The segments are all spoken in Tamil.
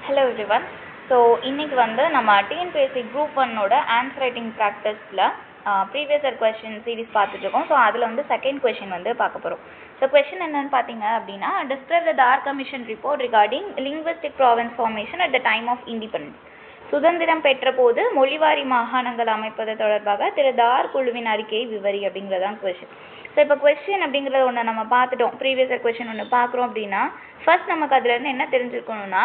Hello everyone. ஸோ இன்றைக்கி வந்து நம்ம டிஎன்பிஎஸ்சி குரூப் 1ஓட ஆன்சர் ரைட்டிங் ப்ராக்டிஸில் ப்ரீவியஸ் இயர் கொஸ்டின் சீரிஸ் பார்த்துட்ருக்கோம். ஸோ அதில் வந்து செகண்ட் கொஸ்டின் வந்து பார்க்க போகிறோம். ஸோ கொஸ்டின் என்னென்னு பார்த்தீங்க அப்படின்னா, describe the Dhar commission report regarding linguistic province formation at the time of independence. சுதந்திரம் பெற்ற போது மொழிவாரி மாகாணங்கள் அமைப்பது தொடர்பாக திரு தார் குழுவின் அறிக்கையை விவரி அப்படிங்கிறதான் கொஸ்டின். ஸோ இப்போ கொஸ்டின் அப்படிங்கிறத ஒன்று நம்ம பார்த்துட்டோம். ப்ரீவியஸ் இயர் கொஸ்டின் ஒன்று பார்க்குறோம் அப்படின்னா, ஃபர்ஸ்ட் நமக்கு அதுலேருந்து என்ன தெரிஞ்சுக்கணும்னா,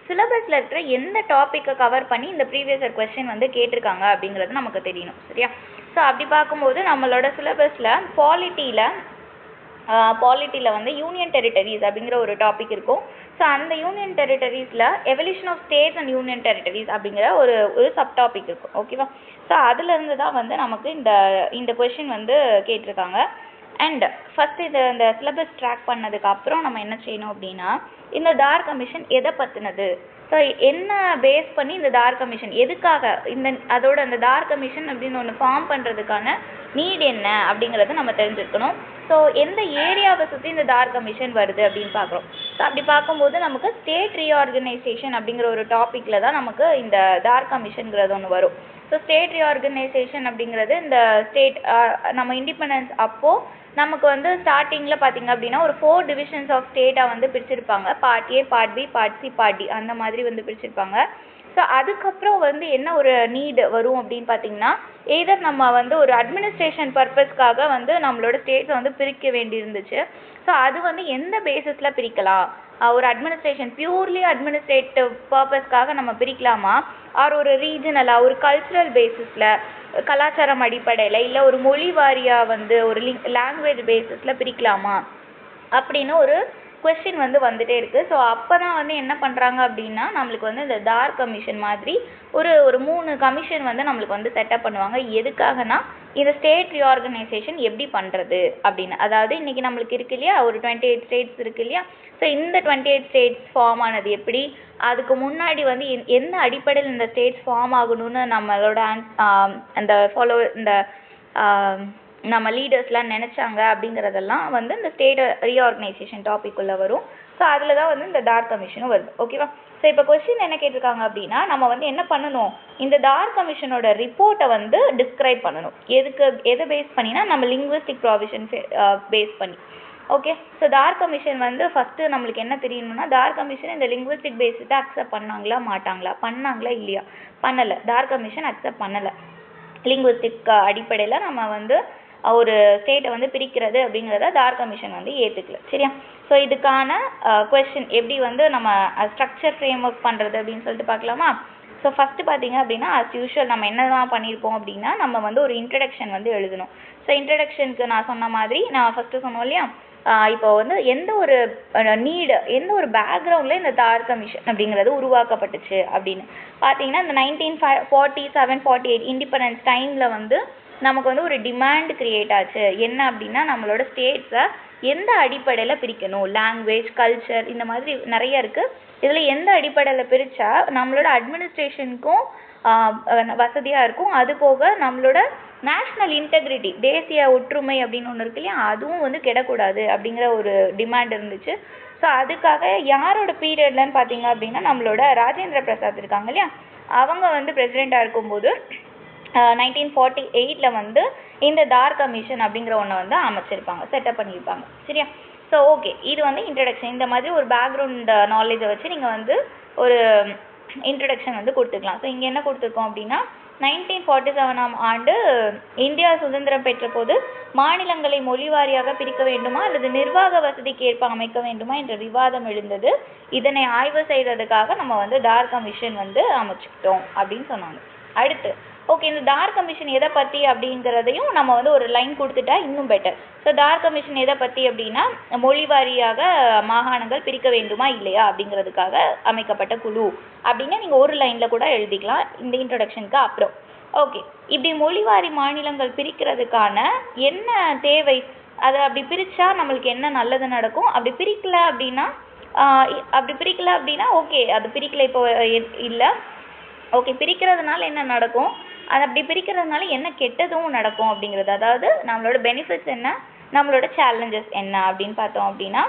சிலபஸில் இருக்கிற எந்த டாப்பிக்கை கவர் பண்ணி இந்த ப்ரீவியஸ் இயர் கொஸ்டின் வந்து கேட்டிருக்காங்க அப்படிங்கிறது நமக்கு தெரியணும். சரியா? ஸோ அப்படி பார்க்கும்போது நம்மளோட சிலபஸில் பாலிட்டியில் வந்து யூனியன் டெரிட்டரிஸ் அப்படிங்கிற ஒரு டாபிக் இருக்கும். ஸோ அந்த யூனியன் டெரிட்டரிஸில் evolution of states and union territories அப்படிங்கிற ஒரு சப் டாபிக் இருக்கும். ஓகேவா? ஸோ அதுலேருந்து தான் வந்து நமக்கு இந்த கொஸ்டின் வந்து கேட்டிருக்காங்க. அண்ட் ஃபஸ்ட் இந்த சிலபஸ் ட்ராக் பண்ணதுக்கு அப்புறம் நம்ம என்ன செய்யணும் அப்படின்னா, இந்த தார் கமிஷன் எதை பற்றினது, ஸோ என்ன பேஸ் பண்ணி இந்த தார் கமிஷன் எதுக்காக அதோட அந்த தார் கமிஷன் அப்படின்னு ஒன்று ஃபார்ம் பண்ணுறதுக்கான நீட் என்ன அப்படிங்கிறத நம்ம தெரிஞ்சுக்கணும். ஸோ எந்த ஏரியாவை சுற்றி இந்த தார் கமிஷன் வருது அப்படின்னு பார்க்குறோம். ஸோ அப்படி பார்க்கும்போது நமக்கு ஸ்டேட் ரீஆர்கனைசேஷன் அப்படிங்கிற ஒரு டாப்பிக்கில் தான் நமக்கு இந்த தார் கமிஷனுங்கிறது ஒன்று வரும். ஸோ ஸ்டேட் ரீஆர்கனைசேஷன் அப்படிங்கிறது இந்த ஸ்டேட் நம்ம இண்டிபெண்டன்ஸ் அப்போது நமக்கு வந்து ஸ்டார்டிங்கில் பார்த்திங்க அப்படின்னா ஒரு 4 டிவிஷன்ஸ் ஆஃப் ஸ்டேட்டாக வந்து பிரிச்சிருப்பாங்க. Part A, part B, part C, part D அந்த மாதிரி வந்து பிரிச்சிருப்பாங்க. ஸோ அதுக்கப்புறம் வந்து என்ன ஒரு நீடு வரும் அப்படின்னு பார்த்தீங்கன்னா, எய்தர் நம்ம வந்து ஒரு அட்மினிஸ்ட்ரேஷன் பர்பஸ்க்காக வந்து நம்மளோட ஸ்டேட்ஸை வந்து பிரிக்க வேண்டியிருந்துச்சு. ஸோ அது வந்து எந்த பேசிஸில் பிரிக்கலாம், ஒரு அட்மினிஸ்ட்ரேஷன் பியூர்லி அட்மினிஸ்ட்ரேட்டிவ் பர்பஸ்க்காக நம்ம பிரிக்கலாமா, ஆர் ஒரு ரீஜனலாக ஒரு கல்ச்சுரல் பேசிஸில் கலாச்சாரம் அடிப்படையில், இல்லை ஒரு மொழி வாரியாக வந்து ஒரு லாங்குவேஜ் பேசிஸில் பிரிக்கலாமா அப்படின்னு ஒரு கொஸ்டின் வந்து வந்துகிட்டே இருக்குது. ஸோ அப்போ தான் வந்து என்ன பண்ணுறாங்க அப்படின்னா, நம்மளுக்கு வந்து இந்த தார் கமிஷன் மாதிரி ஒரு 3 கமிஷன் வந்து நம்மளுக்கு வந்து செட்டப் பண்ணுவாங்க. எதுக்காகனா, இந்த ஸ்டேட் ரீஆர்கனைசேஷன் எப்படி பண்ணுறது அப்படின்னு. அதாவது இன்றைக்கி நம்மளுக்கு இருக்கு இல்லையா, ஒரு 28 ஸ்டேட்ஸ் இருக்குது இல்லையா. ஸோ இந்த 28 ஸ்டேட்ஸ் ஃபார்ம் ஆனது எப்படி, அதுக்கு முன்னாடி வந்து எந்த அடிப்படையில் இந்த ஸ்டேட்ஸ் ஃபார்ம் ஆகணும்னு நம்மளோட இந்த நம்ம லீடர்ஸ்லாம் நினச்சாங்க அப்படிங்கிறதெல்லாம் வந்து இந்த ஸ்டேட் ரீஆர்கனைசேஷன் டாபிக்குள்ளே வரும். ஸோ அதில் தான் வந்து இந்த தார் கமிஷனும் வருது. ஓகேவா? ஸோ இப்போ கொஸ்டின் என்ன கேட்டிருக்காங்க அப்படின்னா, நம்ம வந்து என்ன பண்ணணும், இந்த தார் கமிஷனோட ரிப்போர்ட்டை வந்து டிஸ்கிரைப் பண்ணணும். எதை பேஸ் பண்ணினா, நம்ம லிங்குவிஸ்டிக் ப்ராவிஷன் பேஸ் பண்ணி. ஓகே. ஸோ தார் கமிஷன் வந்து ஃபஸ்ட்டு நம்மளுக்கு என்ன தெரியணும்னா, தார் கமிஷன் இந்த லிங்குவிஸ்டிக் பேஸிஸை அக்செப்ட் பண்ணாங்களா இல்லையா? பண்ணலை. தார் கமிஷன் அக்செப்ட் பண்ணலை. லிங்குவிஸ்டிக் அடிப்படையில் நம்ம வந்து ஒரு ஸ்டேட்டை வந்து பிரிக்கிறது அப்படிங்கிறத தார் கமிஷன் வந்து ஏற்றுக்கல. சரியா? ஸோ இதுக்கான கொஸ்டின் எப்படி வந்து நம்ம ஸ்ட்ரக்சர் ஃப்ரேம் ஒர்க் பண்ணுறது அப்படின்னு சொல்லிட்டு பார்க்கலாமா? ஸோ ஃபஸ்ட்டு பார்த்தீங்க அப்படின்னா, அஸ் யூஷுவல் நம்ம என்னதான் பண்ணியிருப்போம் அப்படின்னா, நம்ம வந்து ஒரு இன்ட்ரடக்ஷன் வந்து எழுதணும். ஸோ இன்ட்ரடக்ஷனுக்கு நான் சொன்ன மாதிரி நான் ஃபஸ்ட்டு சொன்னோம் இல்லையா, இப்போ வந்து எந்த ஒரு பேக்ரவுண்டில் இந்த தார் கமிஷன் அப்படிங்கிறது உருவாக்கப்பட்டுச்சு அப்படின்னு பார்த்தீங்கன்னா, இந்த 1947-48 இண்டிபெண்டன்ஸ் டைமில் வந்து நமக்கு வந்து ஒரு டிமாண்ட் கிரியேட் ஆச்சு. என்ன அப்படின்னா, நம்மளோட ஸ்டேட்ஸை எந்த அடிப்படையில் பிரிக்கணும், லாங்குவேஜ், கல்ச்சர், இந்த மாதிரி நிறைய இருக்குது. இதில் எந்த அடிப்படையில் பிரித்தா நம்மளோட அட்மினிஸ்ட்ரேஷனுக்கும் வசதியாக இருக்கும், அது போக நம்மளோட நேஷ்னல் இன்டெகிரிட்டி, தேசிய ஒற்றுமை அப்படின்னு ஒன்று இருக்கு இல்லையா, அதுவும் வந்து கெடக்கூடாது அப்படிங்கிற ஒரு டிமாண்ட் இருந்துச்சு. ஸோ அதுக்காக யாரோட பீரியட்லன்னு பார்த்தீங்க அப்படின்னா, நம்மளோட ராஜேந்திர பிரசாத் இருக்காங்க இல்லையா, அவங்க வந்து பிரசிடெண்ட்டாக இருக்கும்போது 1948 வந்து இந்த தார் கமிஷன் அப்படிங்கிற ஒன்றை வந்து அமைச்சிருப்பாங்க, செட்டப் பண்ணியிருப்பாங்க. சரியா? ஸோ ஓகே, இது வந்து இன்ட்ரடக்ஷன். இந்த மாதிரி ஒரு பேக்ரவுண்ட் நாலேஜை வச்சு நீங்கள் வந்து ஒரு இன்ட்ரடக்ஷன் வந்து கொடுத்துக்கலாம். ஸோ இங்கே என்ன கொடுத்துருக்கோம் அப்படின்னா, 1947ஆம் ஆண்டு இந்தியா சுதந்திரம் பெற்ற போது மாநிலங்களை மொழி வாரியாக பிரிக்க வேண்டுமா அல்லது நிர்வாக வசதிக்கு ஏற்ப அமைக்க வேண்டுமா என்ற விவாதம் எழுந்தது. இதனை ஆய்வு செய்கிறதுக்காக நம்ம வந்து தார் கமிஷன் வந்து அமைச்சுக்கிட்டோம் அப்படின்னு சொன்னாங்க. அடுத்து ஓகே, இந்த தார் கமிஷன் எதை பற்றி அப்படிங்கிறதையும் நம்ம வந்து ஒரு லைன் கொடுத்துட்டா இன்னும் பெட்டர். ஸோ தார் கமிஷன் எதை பற்றி அப்படின்னா, மொழி வாரியாக மாகாணங்கள் பிரிக்க வேண்டுமா இல்லையா அப்படிங்கிறதுக்காக அமைக்கப்பட்ட குழு அப்படின்னு நீங்கள் ஒரு லைனில் கூட எழுதிக்கலாம் இந்த இன்ட்ரடக்ஷனுக்கு அப்புறம். ஓகே, இப்படி மொழிவாரி மாநிலங்கள் பிரிக்கிறதுக்கான என்ன தேவை, அதை அப்படி பிரித்தா நம்மளுக்கு என்ன நல்லது நடக்கும், அப்படி பிரிக்கல அப்படின்னா ஓகே, அது பிரிக்கல இப்போ இல்லை, ஓகே, பிரிக்கிறதுனால என்ன நடக்கும், அது அப்படி பிரிக்கிறதுனால என்ன கெட்டதும் நடக்கும் அப்படிங்கிறது, அதாவது நம்மளோட பெனிஃபிட்ஸ் என்ன, நம்மளோட சேலஞ்சஸ் என்ன அப்படின்னு பார்த்தோம் அப்படின்னா,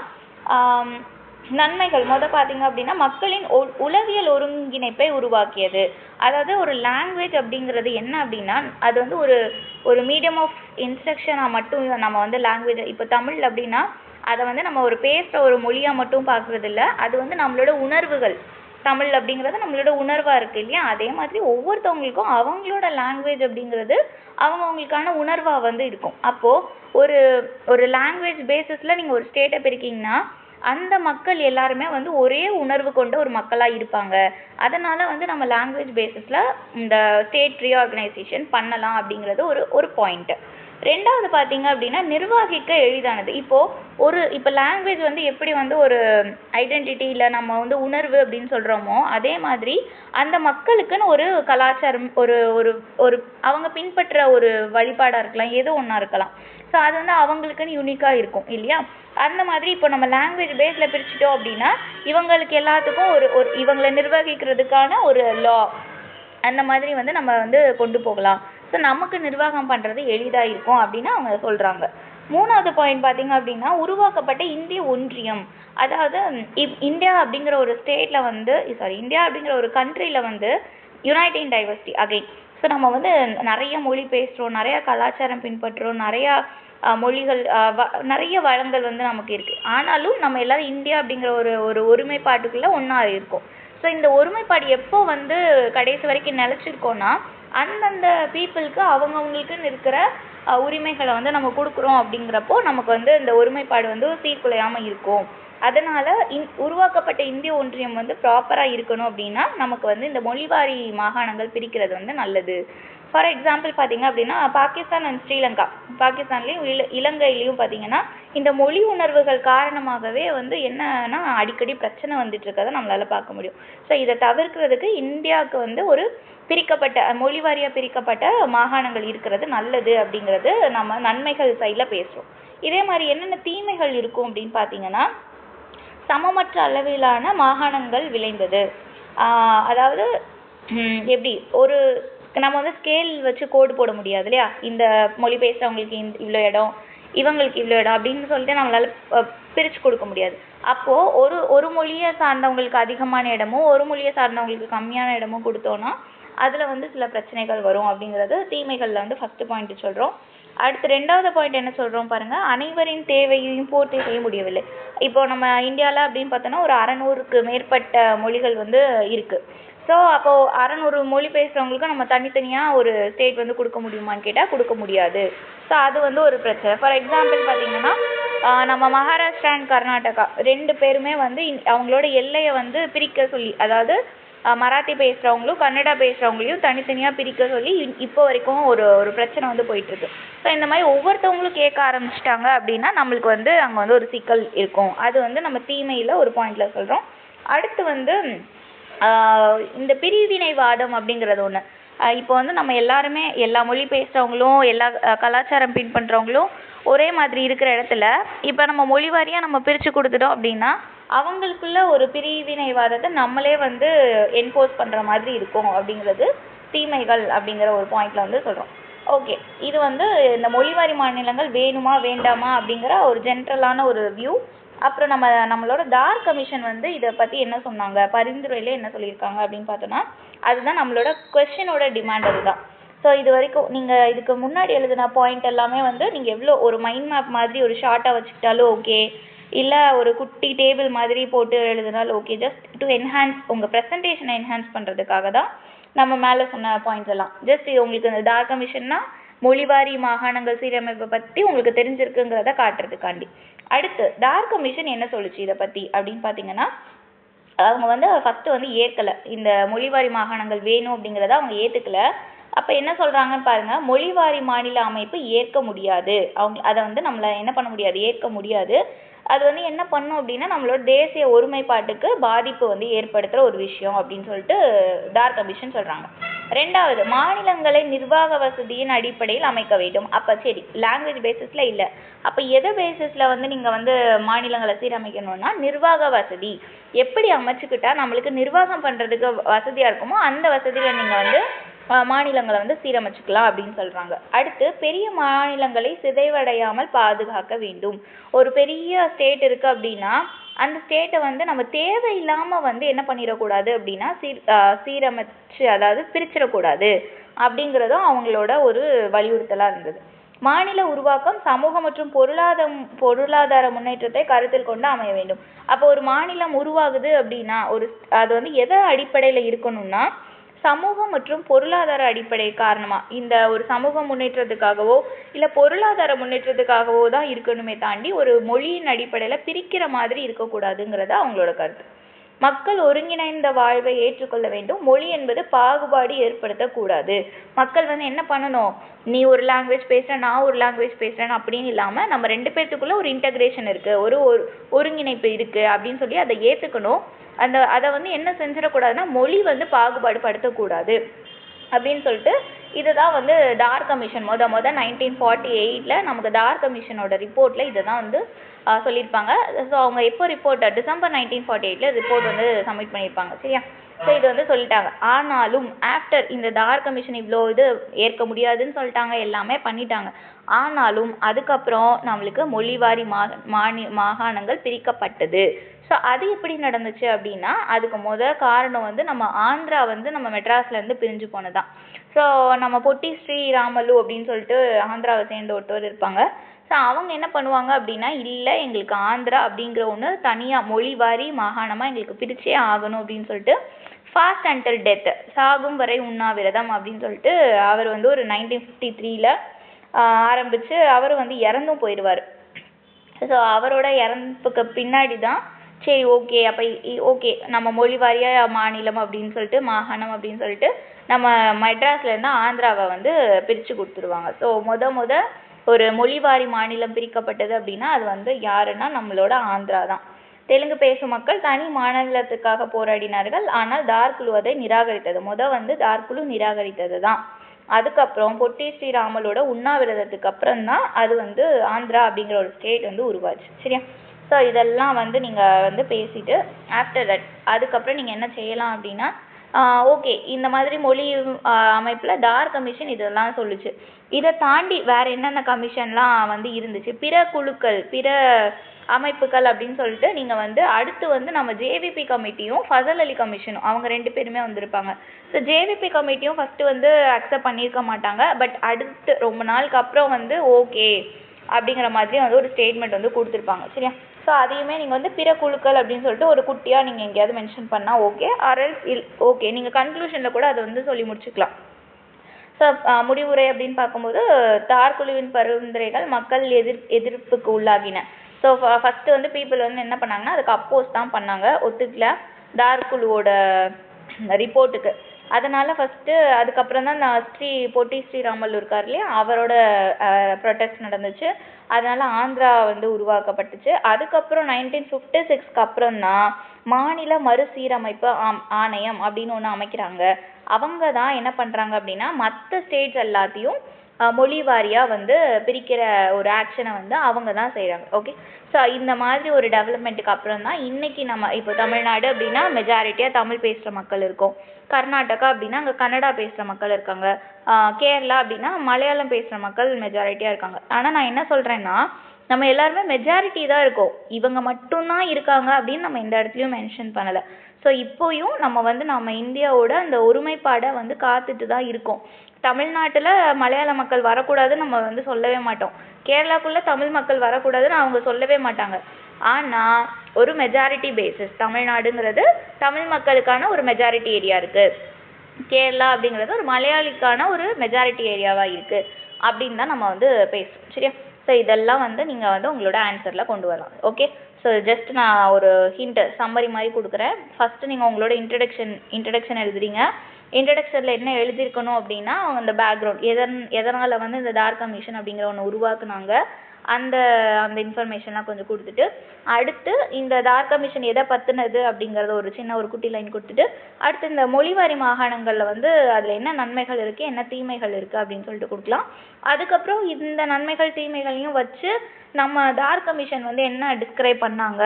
நன்மைகள் பார்த்தீங்க அப்படின்னா மக்களின் உளவியல் ஒருங்கிணைப்பை உருவாக்கியது. அதாவது ஒரு லாங்குவேஜ் அப்படிங்கிறது என்ன அப்படின்னா அது வந்து ஒரு ஒரு மீடியம் ஆஃப் இன்ஸ்ட்ரக்ஷனாக மட்டும் நம்ம வந்து லாங்குவேஜ் இப்போ தமிழ் அப்படின்னா அதை வந்து நம்ம ஒரு பேசுகிற ஒரு மொழியாக மட்டும் பார்க்குறது இல்லை, அது வந்து நம்மளோட உணர்வுகள். தமிழ் அப்படிங்கிறது நம்மளோட உணர்வாக இருக்குது இல்லையா, அதே மாதிரி ஒவ்வொருத்தவங்களுக்கும் அவங்களோட லாங்குவேஜ் அப்படிங்கிறது அவங்கவுங்களுக்கான உணர்வாக வந்து இருக்கும். அப்போது ஒரு ஒரு லாங்குவேஜ் பேசிஸில் நீங்கள் ஒரு ஸ்டேட்டை பிரிக்கிங்கன்னா அந்த மக்கள் எல்லாருமே வந்து ஒரே உணர்வு கொண்ட ஒரு மக்களாக இருப்பாங்க. அதனால் வந்து நம்ம லாங்குவேஜ் பேசிஸில் இந்த ஸ்டேட் ரீஆர்கனைசேஷன் பண்ணலாம் அப்படிங்கிறது ஒரு ஒரு பாயிண்ட்டு. ரெண்டாவது பார்த்தீங்க அப்படின்னா நிர்வகிக்க எளிதானது. இப்போ லாங்குவேஜ் வந்து எப்படி வந்து ஒரு ஐடென்டிட்டி இல்லை நம்ம வந்து உணர்வு அப்படின்னு சொல்கிறோமோ அதே மாதிரி அந்த மக்களுக்குன்னு ஒரு கலாச்சாரம் ஒரு ஒரு ஒரு அவங்க பின்பற்ற ஒரு வழிபாடாக இருக்கலாம், ஏதோ ஒன்றா இருக்கலாம். ஸோ அது வந்து அவங்களுக்குன்னு யூனிக்காக இருக்கும் இல்லையா. அந்த மாதிரி இப்போ நம்ம லாங்குவேஜ் பேஸில் பிரிச்சுட்டோம் அப்படின்னா இவங்களுக்கு எல்லாத்துக்கும் ஒரு ஒரு இவங்களை நிர்வகிக்கிறதுக்கான ஒரு லா அந்த மாதிரி வந்து நம்ம வந்து கொண்டு போகலாம். ஸோ நமக்கு நிர்வாகம் பண்ணுறது எளிதாக இருக்கும் அப்படின்னு அவங்க சொல்கிறாங்க. மூணாவது பாயிண்ட் பார்த்தீங்க அப்படின்னா உருவாக்கப்பட்ட இந்திய ஒன்றியம். அதாவது இந்தியா அப்படிங்கிற ஒரு ஸ்டேட்டில் வந்து இந்தியா அப்படிங்கிற ஒரு கண்ட்ரியில் வந்து யுனைட் இன் டைவர்சிட்டி அகைன். ஸோ நம்ம வந்து நிறைய மொழி பேசுகிறோம், நிறையா கலாச்சாரம் பின்பற்றுறோம், நிறையா மொழிகள் நிறைய வளங்கள் வந்து நமக்கு இருக்குது. ஆனாலும் நம்ம எல்லோரும் இந்தியா அப்படிங்கிற ஒரு ஒரு ஒருமைப்பாட்டுக்குள்ளே ஒன்றா இருக்கோம். ஸோ இந்த ஒருமைப்பாடு எப்போ வந்து கடைசி வரைக்கும் நிலச்சிருக்கோன்னா அந்தந்த பீப்புளுக்கு அவங்கவுங்களுக்குன்னு இருக்கிற உரிமைகளை வந்து நம்ம கொடுக்குறோம். அப்படிங்கிறப்போ நமக்கு வந்து இந்த ஒருமைப்பாடு வந்து சீர்குலையாமல் இருக்கும். அதனால் உருவாக்கப்பட்ட இந்திய ஒன்றியம் வந்து ப்ராப்பராக இருக்கணும் அப்படின்னா நமக்கு வந்து இந்த மொழிவாரி மாகாணங்கள் பிரிக்கிறது வந்து நல்லது. ஃபார் எக்ஸாம்பிள் பார்த்தீங்க அப்படின்னா பாகிஸ்தான் அண்ட் ஸ்ரீலங்கா, பாகிஸ்தான்லேயும் இலங்கையிலையும் பார்த்தீங்கன்னா இந்த மொழி உணர்வுகள் காரணமாகவே வந்து என்னன்னா அடிக்கடி பிரச்சனை வந்துட்டு இருக்கதை நம்மளால் பார்க்க முடியும். ஸோ இதை தவிர்க்கிறதுக்கு இந்தியாவுக்கு வந்து ஒரு பிரிக்கப்பட்ட மொழி வாரியாக பிரிக்கப்பட்ட மாகாணங்கள் இருக்கிறது நல்லது அப்படிங்கிறது நம்ம நன்மைகள் சைடில் பேசுகிறோம். இதே மாதிரி என்னென்ன தீமைகள் இருக்கும் அப்படின்னு பார்த்தீங்கன்னா சமமற்ற அளவிலான மாகாணங்கள் விளைந்தது. அதாவது எப்படி ஒரு நம்ம வந்து ஸ்கேல் வச்சு கோடு போட முடியாது இல்லையா, இந்த மொழி பேசுகிறவங்களுக்கு இவ்வளோ இடம் இவங்களுக்கு இவ்வளோ இடம் அப்படின்னு சொல்லிட்டு நம்மளால் பிரித்து கொடுக்க முடியாது. அப்போது ஒரு ஒரு மொழியை சார்ந்தவங்களுக்கு அதிகமான இடமும் ஒரு மொழியை சார்ந்தவங்களுக்கு கம்மியான இடமும் கொடுத்தோன்னா அதில் வந்து சில பிரச்சனைகள் வரும் அப்படிங்கிறது தீமைகளில் வந்து ஃபஸ்ட்டு பாயிண்ட் சொல்கிறோம். அடுத்து ரெண்டாவது பாயிண்ட் என்ன சொல்கிறோம் பாருங்கள், அனைவரின் தேவையையும் பூர்த்தி செய்ய முடியவில்லை. இப்போ நம்ம இந்தியாவில் அப்படின்னு பார்த்தோன்னா ஒரு 600க்கு மேற்பட்ட மொழிகள் வந்து இருக்குது. ஸோ அப்போது 600 மொழி பேசுகிறவங்களுக்கு நம்ம தனித்தனியாக ஒரு ஸ்டேட் வந்து கொடுக்க முடியுமான்னு கேட்டால் கொடுக்க முடியாது. ஸோ அது வந்து ஒரு பிரச்சனை. ஃபார் எக்ஸாம்பிள் பார்த்தீங்கன்னா நம்ம மகாராஷ்டிரா அண்ட் கர்நாடகா 2 பேருமே வந்து அவங்களோட எல்லையை வந்து பிரிக்க சொல்லி, அதாவது மராத்தி பேசுகிறவங்களும் கன்னடா பேசுகிறவங்களையும் தனித்தனியாக பிரிக்க சொல்லி இப்போ வரைக்கும் ஒரு ஒரு பிரச்சனை வந்து போயிட்டுருக்கு. ஸோ இந்த மாதிரி ஒவ்வொருத்தவங்களும் கேட்க ஆரம்பிச்சிட்டாங்க அப்படின்னா நம்மளுக்கு வந்து அங்கே வந்து ஒரு சிக்கல் இருக்கும். அது வந்து நம்ம தீமையில் ஒரு பாயிண்டில் சொல்கிறோம். அடுத்து வந்து இந்த பிரிவினைவாதம் அப்படிங்கிறது ஒன்று. இப்போ வந்து நம்ம எல்லாருமே எல்லா மொழி பேசுகிறவங்களும் எல்லா கலாச்சாரம் பின்பற்றுறவங்களும் ஒரே மாதிரி இருக்கிற இடத்துல இப்போ நம்ம மொழி வாரியாக நம்ம பிரித்து கொடுத்துட்டோம் அப்படின்னா அவங்களுக்குள்ள ஒரு பிரிவினைவாதத்தை நம்மளே வந்து என்ஃபோர்ஸ் பண்ணுற மாதிரி இருக்கும் அப்படிங்கிறது தீமைகள் அப்படிங்கிற ஒரு பாயிண்டில் வந்து சொல்கிறோம். ஓகே, இது வந்து இந்த மொழிவாரி மாநிலங்கள் வேணுமா வேண்டாமா அப்படிங்கிற ஒரு ஜென்ரலான ஒரு வியூ. அப்புறம் நம்மளோட தார் கமிஷன் வந்து இதை பற்றி என்ன சொன்னாங்க, பரிந்துரையில் என்ன சொல்லியிருக்காங்க அப்படின்னு பார்த்தோன்னா அதுதான் நம்மளோட கொஸ்டினோட டிமாண்ட் அதுதான். ஸோ இது வரைக்கும் நீங்கள் இதுக்கு முன்னாடி எழுதின பாயிண்ட் எல்லாமே வந்து நீங்கள் எவ்வளோ ஒரு மைண்ட் மேப் மாதிரி ஒரு ஷார்ட்டாக வச்சுக்கிட்டாலும் ஓகே, இல்லை ஒரு குட்டி டேபிள் மாதிரி போட்டு எழுதினாலும் ஓகே. ஜஸ்ட் டு என்ஹான்ஸ் உங்கள் ப்ரெசன்டேஷனை என்ஹான்ஸ் பண்ணுறதுக்காக தான் நம்ம மேலே சொன்ன பாயிண்ட்ஸ் எல்லாம். ஜஸ்ட் இது உங்களுக்கு இந்த தார் கமிஷன்னா மொழிவாரி மாகாணங்கள் சீரமைப்பை பற்றி உங்களுக்கு தெரிஞ்சிருக்குங்கிறத காட்டுறதுக்காண்டி. அடுத்து தார் கமிஷன் என்ன சொல்லுச்சு இதை பற்றி அப்படின்னு பார்த்தீங்கன்னா அவங்க வந்து ஃபஸ்ட்டு வந்து ஏற்கலை, இந்த மொழிவாரி மாகாணங்கள் வேணும் அப்படிங்கிறத அவங்க ஏற்றுக்கலை. அப்போ என்ன சொல்கிறாங்கன்னு பாருங்கள், மொழிவாரி மாநில அமைப்பு ஏற்க முடியாது, அதை வந்து நம்மளை என்ன பண்ண முடியாது, ஏற்க முடியாது. அது வந்து என்ன பண்ணும் அப்படின்னா நம்மளோட தேசிய ஒருமைப்பாட்டுக்கு பாதிப்பு வந்து ஏற்படுத்துகிற ஒரு விஷயம் அப்படின்னு சொல்லிட்டு தார் கமிஷன் சொல்கிறாங்க. ரெண்டாவது, மாநிலங்களை நிர்வாக வசதியின் அடிப்படையில் அமைக்க வேண்டும். அப்போ சரி, லாங்குவேஜ் பேசிஸில் இல்லை, அப்போ எதை பேசிஸில் வந்து நீங்கள் வந்து மாநிலங்களை சீரமைக்கணும்னா நிர்வாக வசதி எப்படி அமைச்சுக்கிட்டா நம்மளுக்கு நிர்வாகம் பண்ணுறதுக்கு வசதியாக இருக்குமோ அந்த வசதியில் நீங்கள் வந்து மாநிலங்களை வந்து சீரமைச்சுக்கலாம் அப்படின்னு சொல்றாங்க. அடுத்து பெரிய மாநிலங்களை சிதைவடையாமல் பாதுகாக்க வேண்டும். ஒரு பெரிய ஸ்டேட் இருக்கு அப்படின்னா அந்த ஸ்டேட்டை வந்து நம்ம தேவையில்லாம வந்து என்ன பண்ணிடக்கூடாது அப்படின்னா சீரமைச்சு, அதாவது பிரிச்சிடக்கூடாது அப்படிங்கிறதும் அவங்களோட ஒரு வலியுறுத்தலா இருந்தது. மாநில உருவாக்கம் சமூக மற்றும் பொருளாதார முன்னேற்றத்தை கருத்தில் கொண்டு அமைய வேண்டும். அப்போ ஒரு மாநிலம் உருவாகுது அப்படின்னா அது வந்து எதை அடிப்படையில இருக்கணும்னா சமூக மற்றும் பொருளாதார அடிப்படை காரணமா இந்த ஒரு சமூக முன்னேற்றத்துக்காகவோ இல்ல பொருளாதார முன்னேற்றத்துக்காகவோ தான் இருக்கணுமே தாண்டி ஒரு மொழியின் அடிப்படையில பிரிக்கிற மாதிரி இருக்கக்கூடாதுங்கிறத அவங்களோட கருத்து. மக்கள் ஒருங்கிணைந்த வாழ்வை ஏற்றுக்கொள்ள வேண்டும். மொழி என்பது பாகுபாடு ஏற்படுத்தக்கூடாது. மக்கள் வந்து என்ன பண்ணணும், நீ ஒரு லாங்குவேஜ் பேசுற, நான் ஒரு லாங்குவேஜ் பேசுறேன் அப்படின்னு இல்லாம நம்ம 2 பேர்த்துக்குள்ள ஒரு இன்டகிரேஷன் இருக்கு, ஒரு ஒருங்கிணைப்பு இருக்கு அப்படின்னு சொல்லி அதை ஏத்துக்கணும். அதை வந்து என்ன செஞ்சிடக்கூடாதுன்னா மொழி வந்து பாகுபாடு படுத்தக்கூடாது அப்படின்னு சொல்லிட்டு இதுதான் வந்து டார் கமிஷன் முத 1948 நமக்கு டார் கமிஷனோட ரிப்போர்ட்ல இதை தான் வந்து சொல்லியிருப்பாங்க. ஸோ அவங்க எப்போ ரிப்போர்ட் டிசம்பர் 1948 ரிப்போர்ட் வந்து சப்மிட் பண்ணியிருப்பாங்க. சரியா? ஸோ இது வந்து சொல்லிட்டாங்க. ஆனாலும் ஆஃப்டர் இந்த டார் கமிஷன் இவ்வளோ இது ஏற்க முடியாதுன்னு சொல்லிட்டாங்க, எல்லாமே பண்ணிட்டாங்க. ஆனாலும் அதுக்கப்புறம் நம்மளுக்கு மொழிவாரி மாகாணங்கள் பிரிக்கப்பட்டது. ஸோ அது எப்படி நடந்துச்சு அப்படின்னா அதுக்கு காரணம் வந்து நம்ம ஆந்திரா வந்து நம்ம மெட்ராஸ்லேருந்து பிரிஞ்சு போனதான். ஸோ நம்ம பொட்டி ஸ்ரீராமலு அப்படின்னு சொல்லிட்டு ஆந்திராவை சேர்ந்த ஒருத்தர் இருப்பாங்க. ஸோ அவங்க என்ன பண்ணுவாங்க அப்படின்னா இல்லை எங்களுக்கு ஆந்திரா அப்படிங்கிற ஒன்று தனியாக மொழிவாரி மாகாணமாக எங்களுக்கு பிரிச்சே ஆகணும் அப்படின்னு சொல்லிட்டு ஃபாஸ்ட் அண்டர் டெத், சாகும் வரை உண்ணாவிரதம் அப்படின்னு சொல்லிட்டு அவர் வந்து ஒரு 1953 ஆரம்பித்து அவர் வந்து இறந்தும் போயிடுவார். ஸோ அவரோட இறப்புக்கு பின்னாடி தான் சரி ஓகே அப்போ ஓகே நம்ம மொழி வாரியாக மாநிலம் அப்படின்னு சொல்லிட்டு மாகாணம் அப்படின்னு சொல்லிட்டு நம்ம மெட்ராஸ்லேருந்து ஆந்திராவை வந்து பிரித்து கொடுத்துருவாங்க. ஸோ முத ஒரு மொழிவாரி மாநிலம் பிரிக்கப்பட்டது அப்படின்னா அது வந்து யாருன்னா நம்மளோட ஆந்திரா தான். தெலுங்கு பேசும் மக்கள் தனி மாநிலத்துக்காக போராடினார்கள். ஆனால் தார் குழு அதை நிராகரித்தது. வந்து தார் குழு நிராகரித்தது தான். அதுக்கப்புறம் பொட்டி ஸ்ரீராமலோட உண்ணாவிரதத்துக்கு அப்புறம் தான் அது வந்து ஆந்திரா அப்படிங்கிற ஒரு ஸ்டேட் வந்து உருவாச்சு. சரியா? ஸோ இதெல்லாம் வந்து நீங்கள் வந்து பேசிட்டு ஆஃப்டர் தட் அதுக்கப்புறம் நீங்கள் என்ன செய்யலாம் அப்படின்னா ஓகே இந்த மாதிரி மொழி அமைப்பில் டார் கமிஷன் இதெல்லாம் சொல்லுச்சு. இதை தாண்டி வேற என்னென்ன கமிஷன்லாம் வந்து இருந்துச்சு, பிற குழுக்கள் பிற அமைப்புகள் அப்படின்னு சொல்லிட்டு நீங்கள் வந்து அடுத்து வந்து நம்ம ஜேவிபி கமிட்டியும் ஃபசல் அலி கமிஷனும் அவங்க 2 பேருமே வந்திருப்பாங்க. ஸோ ஜேவிபி கமிட்டியும் ஃபஸ்ட்டு வந்து அக்செப்ட் பண்ணியிருக்க மாட்டாங்க. பட் அடுத்து ரொம்ப நாளுக்கு அப்புறம் வந்து ஓகே அப்படிங்கிற மாதிரி வந்து ஒரு ஸ்டேட்மெண்ட் வந்து கொடுத்துருப்பாங்க. சரியா? ஸோ அதையுமே நீங்கள் வந்து பிற குழுக்கள் அப்படின்னு சொல்லிட்டு ஒரு குட்டியாக நீங்கள் எங்கேயாவது மென்ஷன் பண்ணால் ஓகே, ஓகே நீங்கள் கன்க்ளூஷனில் கூட அதை வந்து சொல்லி முடிச்சுக்கலாம். ஸோ முடிவுரை அப்படின்னு பார்க்கும்போது தார் குழுவின் பரிந்துரைகள் மக்கள் எதிர்ப்புக்கு உள்ளாகின. ஸோ ஃபஸ்ட்டு வந்து பீப்புள் வந்து என்ன பண்ணாங்கன்னா அதுக்கு அப்போஸ் தான் பண்ணாங்க, ஒத்துக்கல தார் குழுவோட ரிப்போர்ட்டுக்கு. அதனால் ஃபஸ்ட்டு அதுக்கப்புறம் தான் பொட்டி ஸ்ரீராமலு இருக்கார் இல்லையா அவரோட ப்ரொட்டஸ்ட் நடந்துச்சு. அதனால் ஆந்திரா வந்து உருவாக்கப்பட்டுச்சு. அதுக்கப்புறம் 1956 அப்புறம் தான் மாநில மறுசீரமைப்பு ஆணையம் அப்படின்னு ஒன்று அமைக்கிறாங்க. அவங்க தான் என்ன பண்ணுறாங்க அப்படின்னா மற்ற ஸ்டேட்ஸ் எல்லாத்தையும் மொழி வாரியாக வந்து பிரிக்கிற ஒரு ஆக்ஷனை வந்து அவங்க தான் செய்கிறாங்க. ஓகே, ஸோ இந்த மாதிரி ஒரு டெவலப்மெண்ட்டுக்கு அப்புறம் தான் இன்றைக்கி நம்ம இப்போ தமிழ்நாடு அப்படின்னா மெஜாரிட்டியாக தமிழ் பேசுகிற மக்கள் இருக்கும், கர்நாடகா அப்படின்னா அங்கே கன்னடா பேசுகிற மக்கள் இருக்காங்க, கேரளா அப்படின்னா மலையாளம் பேசுகிற மக்கள் மெஜாரிட்டியாக இருக்காங்க. ஆனால் நான் என்ன சொல்கிறேன்னா நம்ம எல்லாருமே மெஜாரிட்டி தான் இருக்கோம், இவங்க மட்டும்தான் இருக்காங்க அப்படின்னு நம்ம இந்த இடத்துலையும் மென்ஷன் பண்ணலை. ஸோ இப்போயும் நம்ம இந்தியாவோட அந்த ஒருமைப்பாடை வந்து காத்துட்டு தான் இருக்கோம். தமிழ்நாட்டில் மலையாள மக்கள் வரக்கூடாதுன்னு நம்ம வந்து சொல்லவே மாட்டோம், கேரளாக்குள்ளே தமிழ் மக்கள் வரக்கூடாதுன்னு அவங்க சொல்லவே மாட்டாங்க. ஆனால் ஒரு மெஜாரிட்டி பேசிஸ் தமிழ்நாடுங்கிறது தமிழ் மக்களுக்கான ஒரு மெஜாரிட்டி ஏரியா இருக்குது, கேரளா அப்படிங்கிறது ஒரு மலையாளிக்கான ஒரு மெஜாரிட்டி ஏரியாவாக இருக்குது அப்படின்னு தான் நம்ம வந்து பேசுவோம். சரியா? ஸோ இதெல்லாம் வந்து நீங்கள் வந்து உங்களோட ஆன்சரில் கொண்டு வரலாம். ஓகே, ஸோ ஜஸ்ட் நான் ஒரு ஹிண்ட் சம்மரி மாதிரி கொடுக்குறேன். ஃபஸ்ட்டு நீங்கள் உங்களோட இன்ட்ரடக்ஷன் எழுதுறீங்க. இன்ட்ரடக்ஷனில் என்ன எழுதியிருக்கணும் அப்படின்னா அந்த பேக்ரவுண்ட் எதனால் வந்து இந்த டார் கமிஷன் அப்படிங்கிற ஒன்று உருவாக்குனாங்க அந்த இன்ஃபர்மேஷன்லாம் கொஞ்சம் கொடுத்துட்டு, அடுத்து இந்த டார் கமிஷன் எதை பற்றினது அப்படிங்கிறத ஒரு சின்ன ஒரு குட்டி லைன் கொடுத்துட்டு, அடுத்து இந்த மொழிவாரி மாகாணங்களில் வந்து அதில் என்ன நன்மைகள் இருக்குது என்ன தீமைகள் இருக்குது அப்படின்னு சொல்லிட்டு கொடுக்கலாம். அதுக்கப்புறம் இந்த நன்மைகள் தீமைகளையும் வச்சு நம்ம டார் கமிஷன் வந்து என்ன டிஸ்கிரைப் பண்ணாங்க,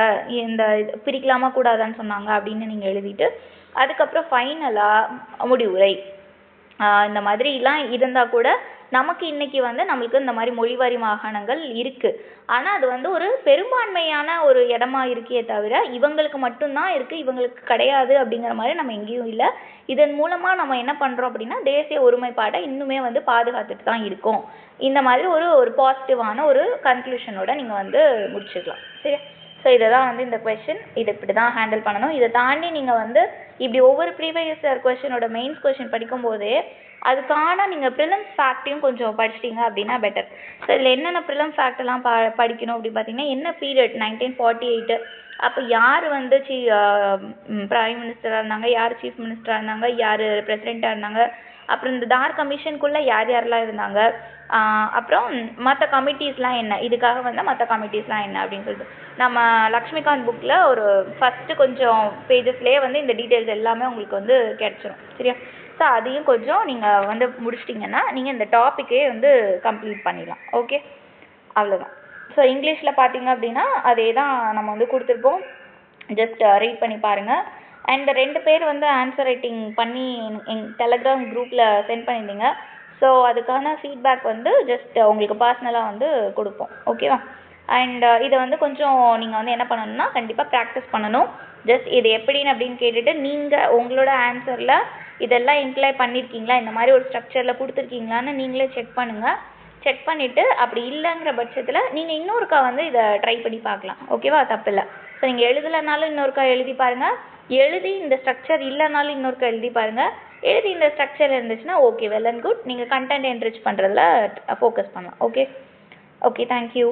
இந்த பிரிக்கலாமா கூடாதான்னு சொன்னாங்க அப்படின்னு நீங்கள் எழுதிட்டு அதுக்கப்புறம் ஃபைனலாக முடிவுரை இந்த மாதிரிலாம் இருந்தால் கூட நமக்கு இன்னைக்கு வந்து நம்மளுக்கு இந்த மாதிரி மொழிவாரி மாகாணங்கள் இருக்குது. ஆனால் அது வந்து ஒரு பெரும்பான்மையான ஒரு இடமா இருக்கே தவிர இவங்களுக்கு மட்டும்தான் இருக்குது, இவங்களுக்கு கிடையாது அப்படிங்கிற மாதிரி நம்ம எங்கேயும் இல்லை. இதன் மூலமாக நம்ம என்ன பண்ணுறோம் அப்படின்னா தேசிய ஒருமைப்பாடை இன்னுமே வந்து பாதுகாத்துட்டு தான் இருக்கோம். இந்த மாதிரி ஒரு பாசிட்டிவான ஒரு கன்க்ளூஷனோட நீங்கள் வந்து முடிச்சுக்கலாம். சரி, ஸோ இதை தான் வந்து இந்த கொஷின், இது இப்படி தான் ஹேண்டில் பண்ணணும். இதை தாண்டி நீங்கள் வந்து இப்படி ஒவ்வொரு ப்ரீவியஸ் இயர் கொஷினோட மெயின்ஸ் கொஷின் படிக்கும்போதே அதுக்கான நீங்கள் ப்ரிலிம்ஸ் ஃபேக்ட்டையும் கொஞ்சம் படிச்சிட்டிங்க அப்படின்னா பெட்டர். ஸோ இதில் என்னென்ன ப்ரிலிம் ஃபேக்டெல்லாம் படிக்கணும் அப்படின்னு பார்த்தீங்கன்னா, என்ன பீரியட் 1948 அப்போ யார் வந்து பிரைம் மினிஸ்டராக இருந்தாங்க, யார் சீஃப் மினிஸ்டராக இருந்தாங்க, யார் பிரசிடெண்ட்டாக இருந்தாங்க, அப்புறம் இந்த தார் கமிஷனுக்குள்ளே யார் யாரெல்லாம் இருந்தாங்க, அப்புறம் மற்ற கமிட்டிஸ்லாம் என்ன, இதுக்காக வந்து மற்ற கமிட்டிஸ்லாம் என்ன அப்படின்னு சொல்லிட்டு நம்ம லக்ஷ்மிகாந்த் புக்கில் ஒரு ஃபஸ்ட்டு கொஞ்சம் பேஜஸ்லேயே வந்து இந்த டீட்டெயில்ஸ் எல்லாமே உங்களுக்கு வந்து கிடச்சிரும். சரியா? ஸோ அதையும் கொஞ்சம் நீங்கள் வந்து முடிச்சிட்டிங்கன்னா நீங்கள் இந்த டாப்பிக்கே வந்து கம்ப்ளீட் பண்ணிடலாம். ஓகே, அவ்வளோதான். ஸோ இங்கிலீஷில் பார்த்தீங்க அப்படின்னா அதே தான் நம்ம வந்து கொடுத்துருப்போம், ஜஸ்ட் ரீட் பண்ணி பாருங்கள். அண்ட் 2 பேர் வந்து ஆன்சர் ரைட்டிங் பண்ணி எங்கள் டெலகிராம் குரூப்பில் சென்ட் பண்ணியிருந்தீங்க. ஸோ அதுக்கான ஃபீட்பேக் வந்து ஜஸ்ட் உங்களுக்கு பர்சனலாக வந்து கொடுப்போம். ஓகேவா? அண்ட் இதை வந்து கொஞ்சம் நீங்கள் வந்து என்ன பண்ணணும்னா கண்டிப்பாக ப்ராக்டிஸ் பண்ணணும். ஜஸ்ட் இது எப்படின்னு அப்படின்னு கேட்டுட்டு நீங்கள் உங்களோட ஆன்சரில் இதெல்லாம் இம்ப்ளை பண்ணியிருக்கீங்களா, இந்த மாதிரி ஒரு ஸ்ட்ரக்சரில் கொடுத்துருக்கீங்களான்னு நீங்களே செக் பண்ணுங்கள். செக் பண்ணிவிட்டு அப்படி இல்லைங்கிற பட்சத்தில் நீங்கள் இன்னொருக்கா வந்து இதை ட்ரை பண்ணி பார்க்கலாம். ஓகேவா? தப்பில்லை. ஸோ நீங்கள் எழுதலைனாலும் இன்னொருக்கா எழுதி பாருங்கள், எழுதி இந்த ஸ்ட்ரக்சர் இல்லைனாலும் இன்னொருக்கா எழுதி பாருங்கள். எழுதி இந்த ஸ்ட்ரக்சர் இருந்துச்சுன்னா ஓகே, வெல் அண்ட் குட். நீங்கள் கண்டென்ட் என்ரிச் பண்ணுறதுல ஃபோக்கஸ் பண்ணலாம். Okay, thank you.